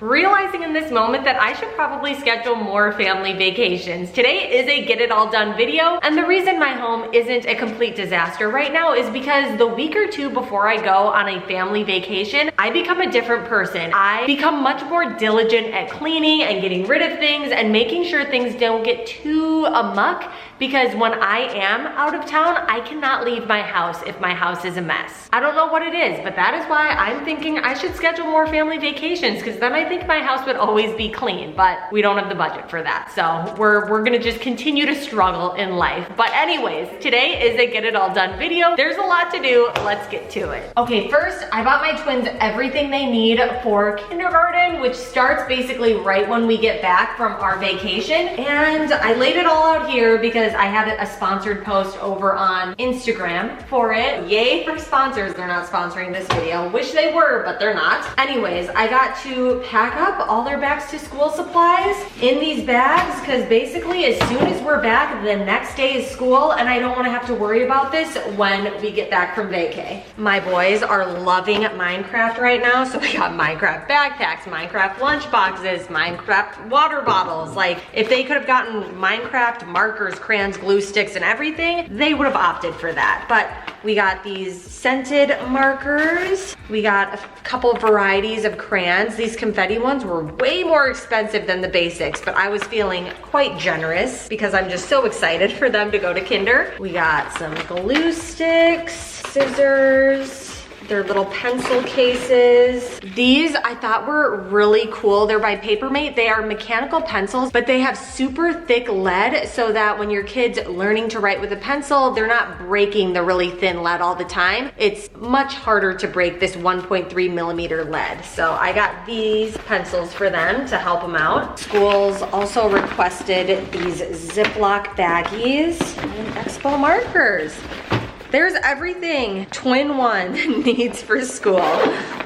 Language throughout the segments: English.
realizing in this moment that I should probably schedule more family vacations. Today is a get it all done video, and the reason my home isn't a complete disaster right now is because the week or two before I go on a family vacation, I become a different person. I become much more diligent at cleaning and getting rid of things and making sure things don't get too amok, because when I am out of town, I cannot leave my house if my house is a mess. I don't know what it is, but that is why I'm thinking I should schedule more family vacations, because then I think my house would always be clean, but we don't have the budget for that. So we're gonna just continue to struggle in life. But anyways, today is a get it all done video. There's a lot to do, let's get to it. Okay, first, I bought my twins everything they need for kindergarten, which starts basically right when we get back from our vacation. And I laid it all out here because I had a sponsored post over on Instagram for it. Yay for sponsors. They're not sponsoring this video. Wish they were, but they're not. Anyways, I got to pack up all their back to school supplies in these bags, because basically as soon as we're back, the next day is school, and I don't want to have to worry about this when we get back from vacay. My boys are loving Minecraft right now, so we got Minecraft backpacks, Minecraft lunch boxes, Minecraft water bottles. Like, if they could have gotten Minecraft markers, crayons, glue sticks, and everything, they would have opted for that. But we got these scented markers. We got a couple varieties of crayons. These confetti ones were way more expensive than the basics, but I was feeling quite generous because I'm just so excited for them to go to kinder. We got some glue sticks, scissors, their little pencil cases. These I thought were really cool. They're by Papermate. They are mechanical pencils, but they have super thick lead so that when your kid's learning to write with a pencil, they're not breaking the really thin lead all the time. It's much harder to break this 1.3 millimeter lead. So I got these pencils for them to help them out. Schools also requested these Ziploc baggies and Expo markers. There's everything Twin One needs for school.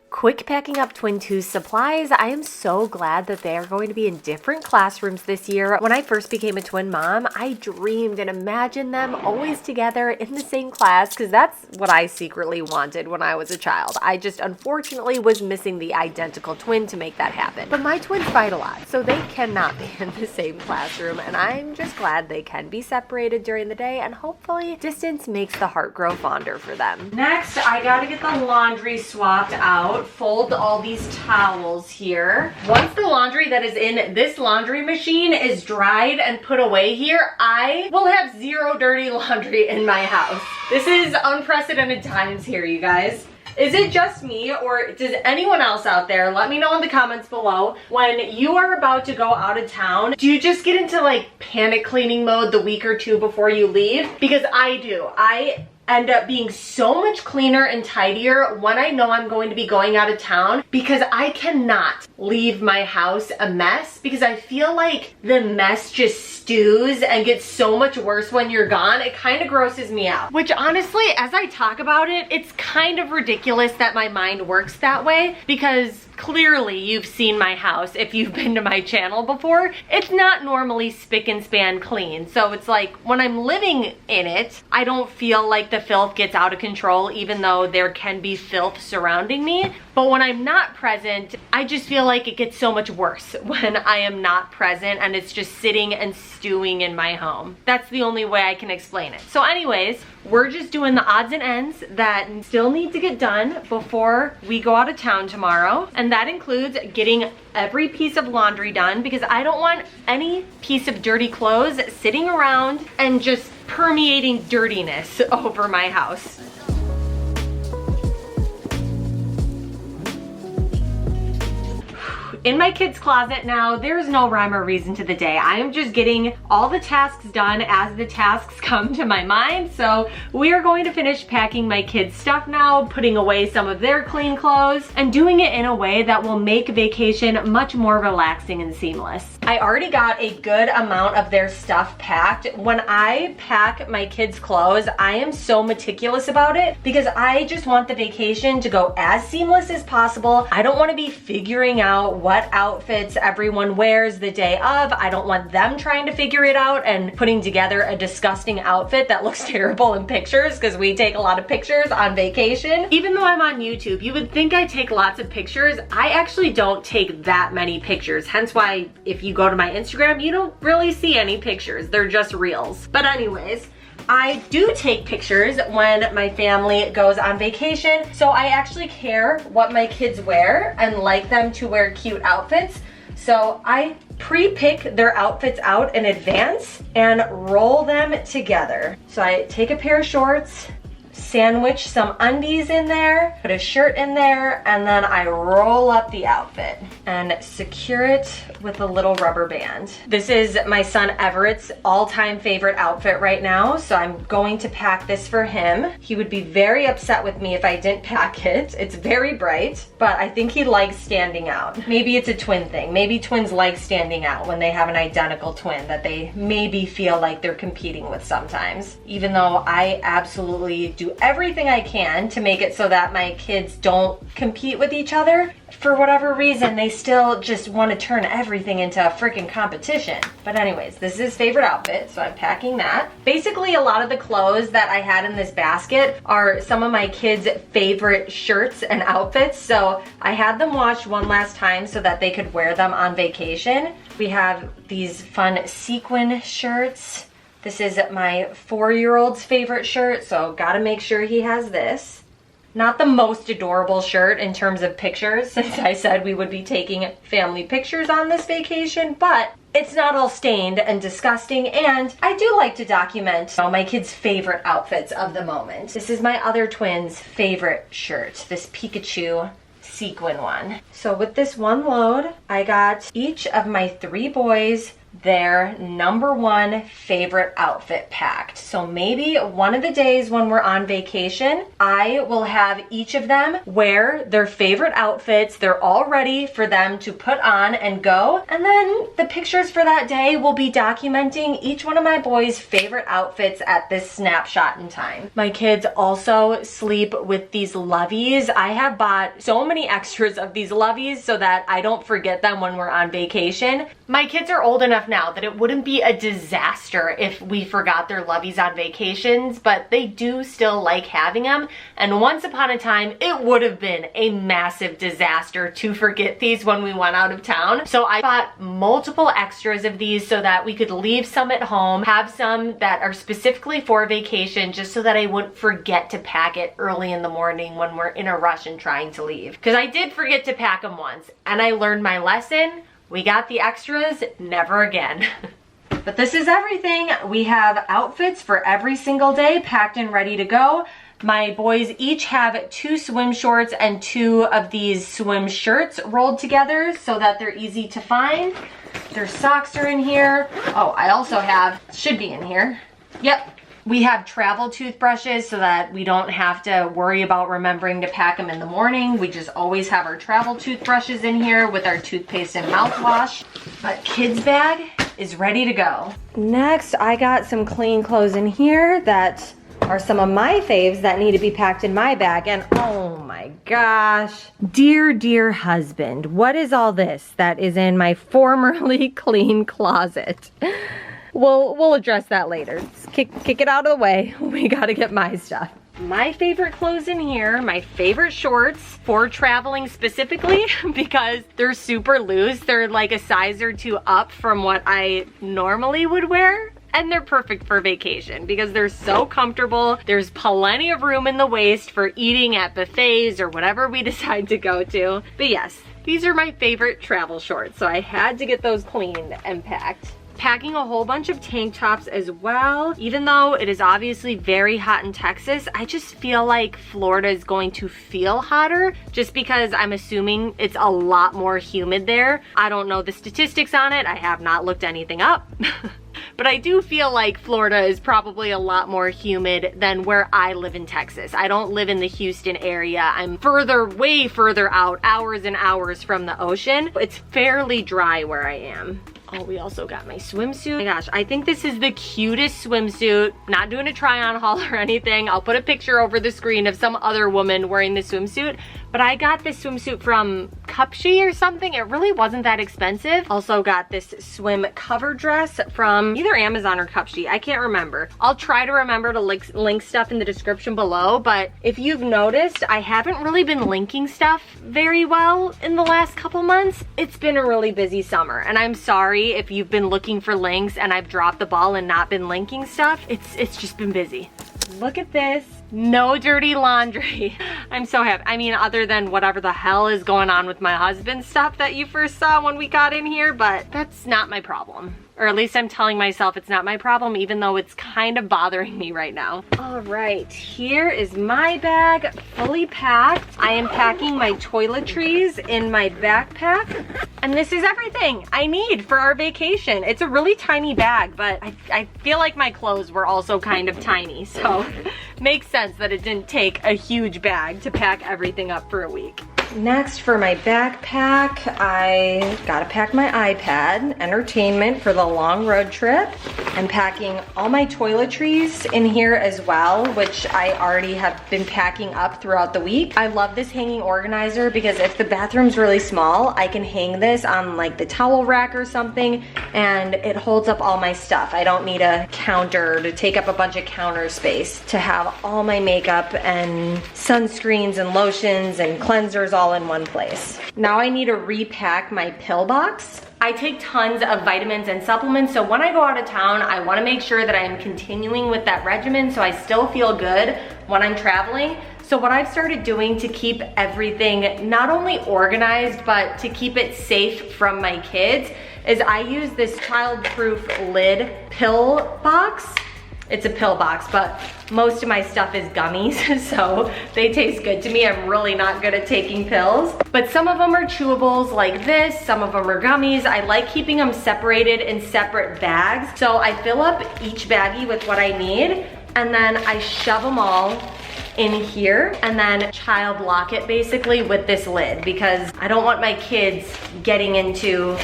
Quick packing up Twin 2's supplies. I am so glad that they are going to be in different classrooms this year. When I first became a twin mom, I dreamed and imagined them always together in the same class, because that's what I secretly wanted when I was a child. I just unfortunately was missing the identical twin to make that happen. But my twins fight a lot, so they cannot be in the same classroom, and I'm just glad they can be separated during the day, and hopefully distance makes the heart grow fonder for them. Next, I gotta get the laundry swapped out. Fold all these towels here. Once the laundry that is in this laundry machine is dried and put away here, I will have zero dirty laundry in my house. This is unprecedented times here, you guys. Is it just me, or does anyone else out there, let me know in the comments below, when you are about to go out of town, do you just get into like panic cleaning mode the week or two before you leave? Because I do. I end up being so much cleaner and tidier when I know I'm going to be going out of town, because I cannot leave my house a mess, because I feel like the mess just stews and gets so much worse when you're gone. It kind of grosses me out, which honestly, as I talk about it, it's kind of ridiculous that my mind works that way, because clearly you've seen my house if you've been to my channel before. It's not normally spick and span clean. So it's like when I'm living in it, I don't feel like the filth gets out of control, even though there can be filth surrounding me. But when I'm not present, I just feel like it gets so much worse when I am not present and it's just sitting and stewing in my home. That's the only way I can explain it. So anyways, we're just doing the odds and ends that still need to get done before we go out of town tomorrow. And that includes getting every piece of laundry done, because I don't want any piece of dirty clothes sitting around and just permeating dirtiness over my house. In my kids' closet now, there's no rhyme or reason to the day. I am just getting all the tasks done as the tasks come to my mind. So we are going to finish packing my kids' stuff now, putting away some of their clean clothes, and doing it in a way that will make vacation much more relaxing and seamless. I already got a good amount of their stuff packed. When I pack my kids' clothes, I am so meticulous about it, because I just want the vacation to go as seamless as possible. I don't want to be figuring out what what outfits everyone wears the day of. I don't want them trying to figure it out and putting together a disgusting outfit that looks terrible in pictures, because we take a lot of pictures on vacation. Even though I'm on YouTube, you would think I take lots of pictures. I actually don't take that many pictures, hence why if you go to my Instagram, you don't really see any pictures. They're just reels. But anyways, I do take pictures when my family goes on vacation, so I actually care what my kids wear and like them to wear cute outfits. So I pre-pick their outfits out in advance and roll them together. So I take a pair of shorts, sandwich some undies in there, put a shirt in there, and then I roll up the outfit and secure it with a little rubber band. This is my son Everett's all-time favorite outfit right now, so I'm going to pack this for him. He would be very upset with me if I didn't pack it. It's very bright, but I think he likes standing out. Maybe it's a twin thing. Maybe twins like standing out when they have an identical twin that they maybe feel like they're competing with sometimes. Even though I absolutely do everything I can to make it so that my kids don't compete with each other, for whatever reason, they still just want to turn everything into a freaking competition. But anyways, this is his favorite outfit, so I'm packing that. Basically, a lot of the clothes that I had in this basket are some of my kids' favorite shirts and outfits, so I had them washed one last time so that they could wear them on vacation. We have these fun sequin shirts. This is my 4-year-old's favorite shirt, so gotta make sure he has this. Not the most adorable shirt in terms of pictures, since I said we would be taking family pictures on this vacation, but it's not all stained and disgusting, and I do like to document my kids' favorite outfits of the moment. This is my other twin's favorite shirt, this Pikachu sequin one. So with this one load, I got each of my 3 boys their #1 favorite outfit packed. So maybe one of the days when we're on vacation, I will have each of them wear their favorite outfits. They're all ready for them to put on and go. And then the pictures for that day will be documenting each one of my boys' favorite outfits at this snapshot in time. My kids also sleep with these loveys. I have bought so many extras of these loveys so that I don't forget them when we're on vacation. My kids are old enough now that it wouldn't be a disaster if we forgot their loveys on vacations, but they do still like having them. And once upon a time, it would have been a massive disaster to forget these when we went out of town. So I bought multiple extras of these so that we could leave some at home, have some that are specifically for vacation, just so that I wouldn't forget to pack it early in the morning when we're in a rush and trying to leave. Because I did forget to pack them once, and I learned my lesson. We got the extras, never again. But this is everything. We have outfits for every single day packed and ready to go. My boys each have 2 swim shorts and 2 of these swim shirts rolled together so that they're easy to find. Their socks are in here. Oh, I also have, should be in here. Yep. We have travel toothbrushes so that we don't have to worry about remembering to pack them in the morning. We just always have our travel toothbrushes in here with our toothpaste and mouthwash. But kids' bag is ready to go. Next, I got some clean clothes in here that are some of my faves that need to be packed in my bag. And oh my gosh, dear, dear husband, what is all this that is in my formerly clean closet? We'll address that later. Just kick it out of the way. We gotta get my stuff. My favorite clothes in here, my favorite shorts for traveling specifically because they're super loose. They're like a size or 2 up from what I normally would wear. And they're perfect for vacation because they're so comfortable. There's plenty of room in the waist for eating at buffets or whatever we decide to go to. But yes, these are my favorite travel shorts. So I had to get those cleaned and packed. Packing a whole bunch of tank tops as well. Even though it is obviously very hot in Texas, I just feel like Florida is going to feel hotter just because I'm assuming it's a lot more humid there. I don't know the statistics on it. I have not looked anything up. But I do feel like Florida is probably a lot more humid than where I live in Texas. I don't live in the Houston area. I'm way further out, hours and hours from the ocean. It's fairly dry where I am. Oh, we also got my swimsuit. Oh my gosh, I think this is the cutest swimsuit. Not doing a try on haul or anything. I'll put a picture over the screen of some other woman wearing the swimsuit. But I got this swimsuit from Cupshe or something. It really wasn't that expensive. Also got this swim cover dress from either Amazon or Cupshe. I can't remember. I'll try to remember to link stuff in the description below. But if you've noticed, I haven't really been linking stuff very well in the last couple months. It's been a really busy summer. And I'm sorry if you've been looking for links and I've dropped the ball and not been linking stuff. It's just been busy. Look at this. No dirty laundry. I'm so happy. I mean, other than whatever the hell is going on with my husband's stuff that you first saw when we got in here, but that's not my problem. Or at least I'm telling myself it's not my problem, even though it's kind of bothering me right now. All right, here is my bag fully packed. I am packing my toiletries in my backpack. And this is everything I need for our vacation. It's a really tiny bag, but I feel like my clothes were also kind of tiny. So makes sense that it didn't take a huge bag to pack everything up for a week. Next, for my backpack, I gotta pack my iPad, entertainment for the long road trip. I'm packing all my toiletries in here as well, which I already have been packing up throughout the week. I love this hanging organizer because if the bathroom's really small, I can hang this on like the towel rack or something, and it holds up all my stuff. I don't need a counter to take up a bunch of counter space to have all my makeup and sunscreens and lotions and cleansers all in one place. Now I need to repack my pill box. I take tons of vitamins and supplements, so when I go out of town, I wanna make sure that I'm continuing with that regimen so I still feel good when I'm traveling. So what I've started doing to keep everything not only organized, but to keep it safe from my kids is I use this child-proof lid pill box. It's a pill box, but most of my stuff is gummies, so they taste good to me. I'm really not good at taking pills. But some of them are chewables like this, some of them are gummies. I like keeping them separated in separate bags. So I fill up each baggie with what I need, and then I shove them all in here and then child lock it basically with this lid because I don't want my kids getting into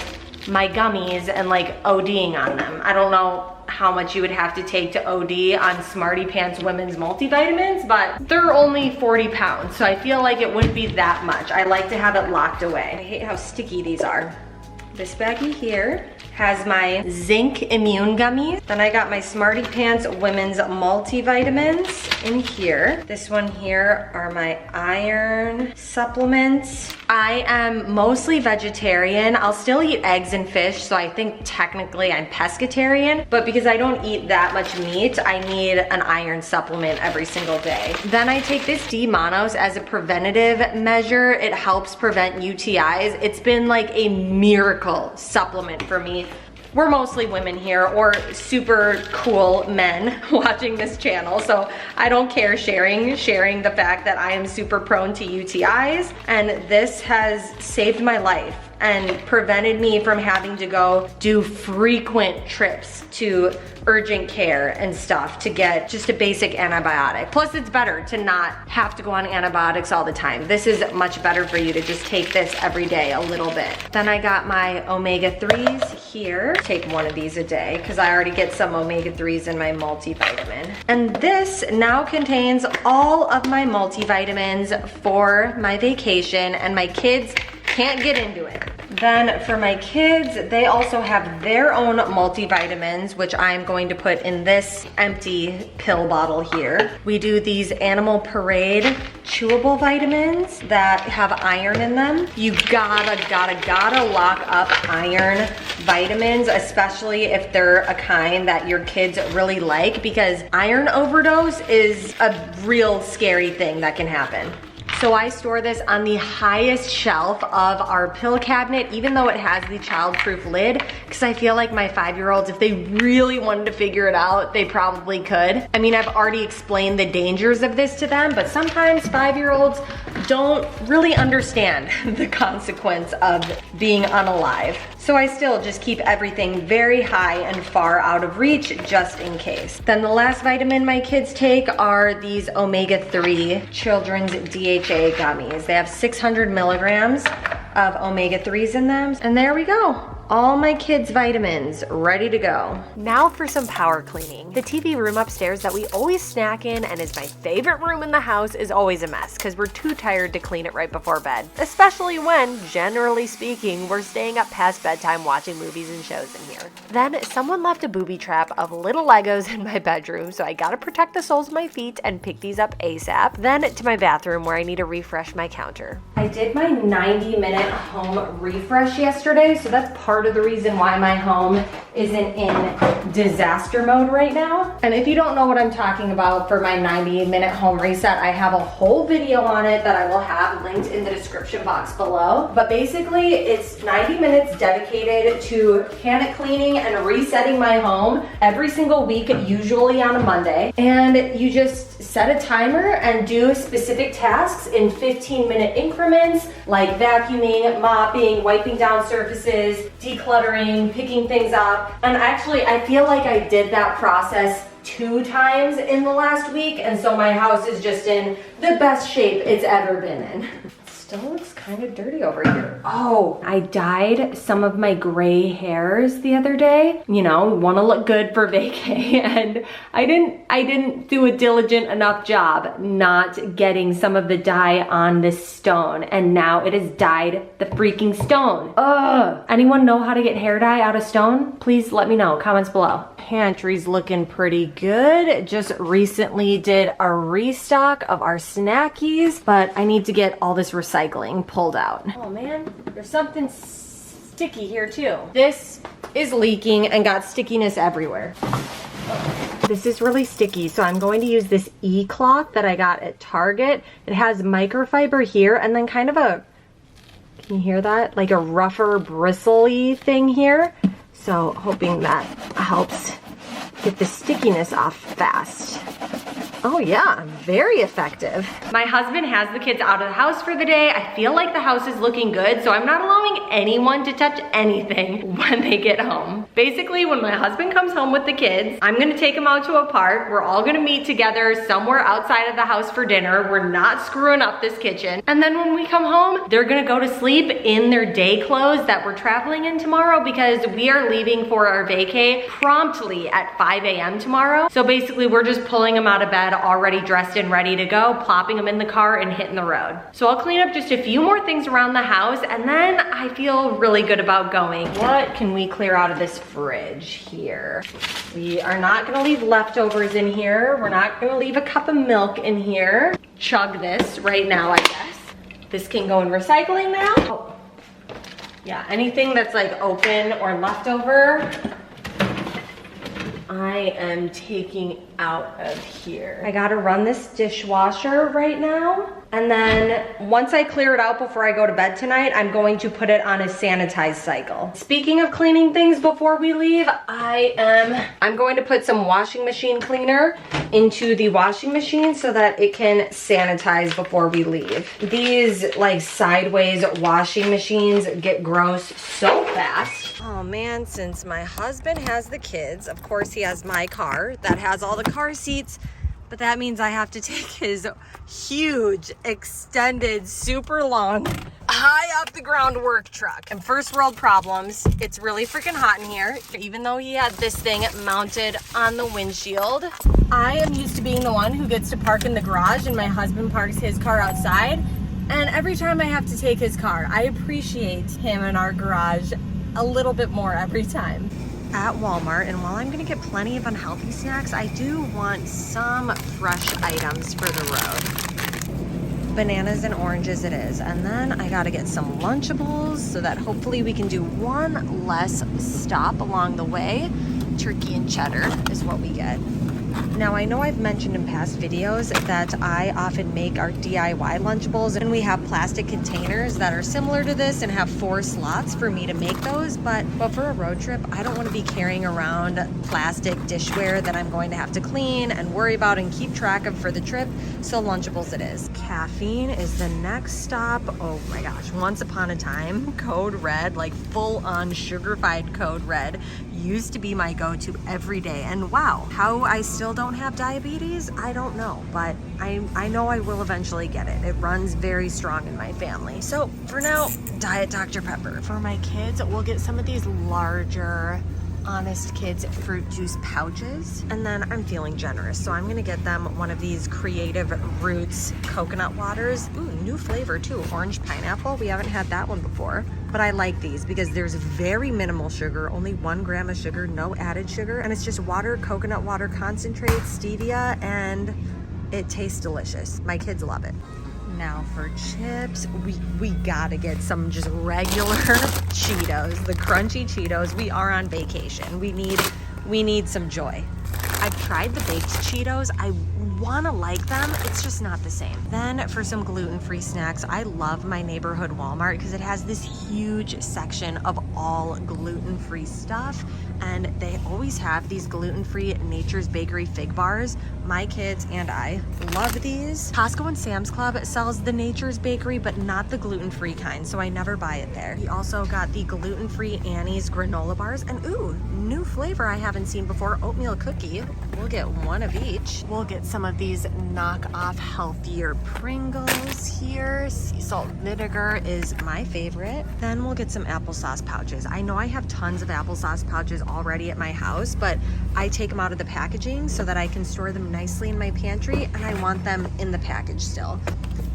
my gummies and like ODing on them. I don't know how much you would have to take to OD on Smarty Pants women's multivitamins, but they're only 40 pounds, so I feel like it wouldn't be that much. I like to have it locked away. I hate how sticky these are. This baggie here has my zinc immune gummies. Then I got my Smarty Pants women's multivitamins in here. This one here are my iron supplements. I am mostly vegetarian. I'll still eat eggs and fish, so I think technically I'm pescatarian, but because I don't eat that much meat, I need an iron supplement every single day. Then I take this D-Monos as a preventative measure. It helps prevent UTIs. It's been like a miracle supplement for me. We're mostly women here, or super cool men watching this channel, so I don't care sharing the fact that I am super prone to UTIs, and this has saved my life and prevented me from having to go do frequent trips to urgent care and stuff to get just a basic antibiotic. Plus it's better to not have to go on antibiotics all the time. This is much better for you to just take this every day a little bit. Then I got my omega-3s here. Take one of these a day because I already get some omega-3s in my multivitamin. And this now contains all of my multivitamins for my vacation, and my kids can't get into it. Then for my kids, they also have their own multivitamins, which I'm going to put in this empty pill bottle here. We do these Animal Parade chewable vitamins that have iron in them. You gotta lock up iron vitamins, especially if they're a kind that your kids really like, because iron overdose is a real scary thing that can happen. So I store this on the highest shelf of our pill cabinet, even though it has the child-proof lid, because I feel like my 5-year-olds, if they really wanted to figure it out, they probably could. I mean, I've already explained the dangers of this to them, but sometimes 5-year-olds don't really understand the consequence of being unalive. So I still just keep everything very high and far out of reach just in case. Then the last vitamin my kids take are these omega-3 children's DHA gummies. They have 600 milligrams of omega-3s in them. And there we go. all my kids' vitamins ready to go. Now for some power cleaning. The TV room upstairs that we always snack in and is my favorite room in the house is always a mess because we're too tired to clean it right before bed. Especially when, generally speaking, we're staying up past bedtime watching movies and shows in here. Then someone left a booby trap of little Legos in my bedroom, so I gotta protect the soles of my feet and pick these up ASAP. Then to my bathroom where I need to refresh my counter. I did my 90-minute home refresh yesterday, so that's part of the reason why my home isn't in disaster mode right now. And if you don't know what I'm talking about for my 90-minute home reset, I have a whole video on it that I will have linked in the description box below. But basically, it's 90 minutes dedicated to can cleaning and resetting my home every single week, usually on a Monday. And you just set a timer and do specific tasks in 15-minute increments, like vacuuming, mopping, wiping down surfaces, decluttering, picking things up. And actually, I feel like I did that process 2 times in the last week, and so my house is just in the best shape it's ever been in. Still looks kind of dirty over here. Oh, I dyed some of my gray hairs the other day. You know, want to look good for vacay, and I didn't do a diligent enough job not getting some of the dye on this stone, and now it has dyed the freaking stone. Ugh. Anyone know how to get hair dye out of stone? Please let me know, comments below. Pantry's looking pretty good. Just recently did a restock of our snackies, but I need to get all this recycling pulled out. Oh man, there's something sticky here too. This is leaking and got stickiness everywhere. This is really sticky, so I'm going to use this e-cloth that I got at Target. It has microfiber here and then kind of a, can you hear that? Like a rougher, bristly thing here. So hoping that helps get the stickiness off fast. Oh yeah, very effective. My husband has the kids out of the house for the day. I feel like the house is looking good, so I'm not allowing anyone to touch anything when they get home. Basically, when my husband comes home with the kids, I'm gonna take them out to a park. We're all gonna meet together somewhere outside of the house for dinner. We're not screwing up this kitchen. And then when we come home, they're gonna go to sleep in their day clothes that we're traveling in tomorrow because we are leaving for our vacay promptly at 5 a.m. tomorrow. So basically, we're just pulling them out of bed already dressed and ready to go, plopping them in the car and hitting the road. So I'll clean up just a few more things around the house and then I feel really good about going. What can we clear out of this fridge here? We are not gonna leave leftovers in here. We're not gonna leave a cup of milk in here. Chug this right now, I guess. This can go in recycling now. Oh. Yeah, anything that's like open or leftover, I am taking out of here. I gotta run this dishwasher right now. And then once I clear it out before I go to bed tonight, I'm going to put it on a sanitized cycle. Speaking of cleaning things before we leave, I'm going to put some washing machine cleaner into the washing machine so that it can sanitize before we leave. These like sideways washing machines get gross so fast. Oh man, since my husband has the kids, of course he has my car that has all the car seats, but that means I have to take his huge, extended, super long, high up the ground work truck. And first world problems, it's really freaking hot in here. Even though he had this thing mounted on the windshield, I am used to being the one who gets to park in the garage and my husband parks his car outside. And every time I have to take his car, I appreciate him in our garage a little bit more every time. At Walmart, and while I'm gonna get plenty of unhealthy snacks, I do want some fresh items for the road. Bananas and oranges it is. And then I gotta get some Lunchables so that hopefully we can do one less stop along the way. Turkey and cheddar is what we get. Now I know I've mentioned in past videos that I often make our DIY Lunchables, and we have plastic containers that are similar to this and have 4 slots for me to make those, but for a road trip I don't want to be carrying around plastic dishware that I'm going to have to clean and worry about and keep track of for the trip, so Lunchables it is. Caffeine is the next stop. Oh my gosh, once upon a time, Code Red, like full on sugarified Code Red, used to be my go-to every day, and wow, how I still still don't have diabetes? I don't know, but I know I will eventually get it. It runs very strong in my family. So for now, Diet Dr. Pepper. For my kids, we'll get some of these larger Honest Kids fruit juice pouches, and then I'm feeling generous, so I'm gonna get them one of these Creative Roots coconut waters. Ooh, new flavor too, orange pineapple. We haven't had that one before, but I like these because there's very minimal sugar, only 1 gram of sugar, no added sugar, and it's just water, coconut water concentrate, stevia, and it tastes delicious. My kids love it. Now for chips, we gotta get some just regular Cheetos, the crunchy Cheetos. We are on vacation. We need some joy. I've tried the baked Cheetos. I wanna like them, it's just not the same. Then for some gluten-free snacks, I love my neighborhood Walmart because it has this huge section of all gluten-free stuff, and they always have these gluten-free Nature's Bakery fig bars. My kids and I love these. Costco and Sam's Club sells the Nature's Bakery, but not the gluten-free kind, so I never buy it there. We also got the gluten-free Annie's granola bars, and ooh, new flavor I haven't seen before, oatmeal cookie. We'll get one of each. We'll get some of these knockoff healthier Pringles here. Sea salt vinegar is my favorite. Then we'll get some applesauce pouches. I know I have tons of applesauce pouches already at my house, but I take them out of the packaging so that I can store them nicely in my pantry, and I want them in the package still.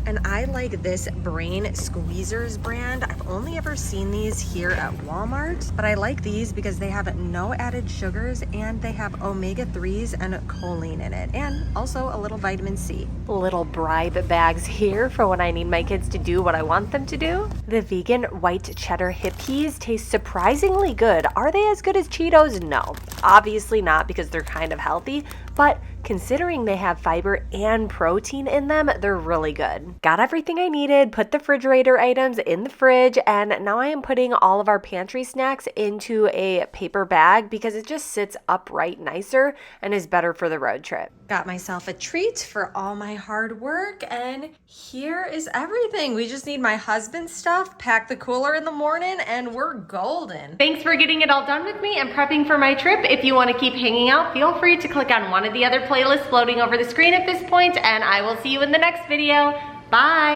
And I like this Brain Squeezers brand. I've only ever seen these here at Walmart, but I like these because they have no added sugars and they have omega-3s and choline in it, and also a little vitamin C. Little bribe bags here for when I need my kids to do what I want them to do. The vegan white cheddar hip peas taste surprisingly good. Are they as good as Cheetos? No, obviously not, because they're kind of healthy, but considering they have fiber and protein in them, they're really good. Got everything I needed, put the refrigerator items in the fridge, and now I am putting all of our pantry snacks into a paper bag because it just sits upright nicer and is better for the road trip. Got myself a treat for all my hard work, and here is everything. We just need my husband's stuff, pack the cooler in the morning, and we're golden. Thanks for getting it all done with me and prepping for my trip. If you want to keep hanging out, feel free to click on one of the other playlists floating over the screen at this point, and I will see you in the next video. Bye.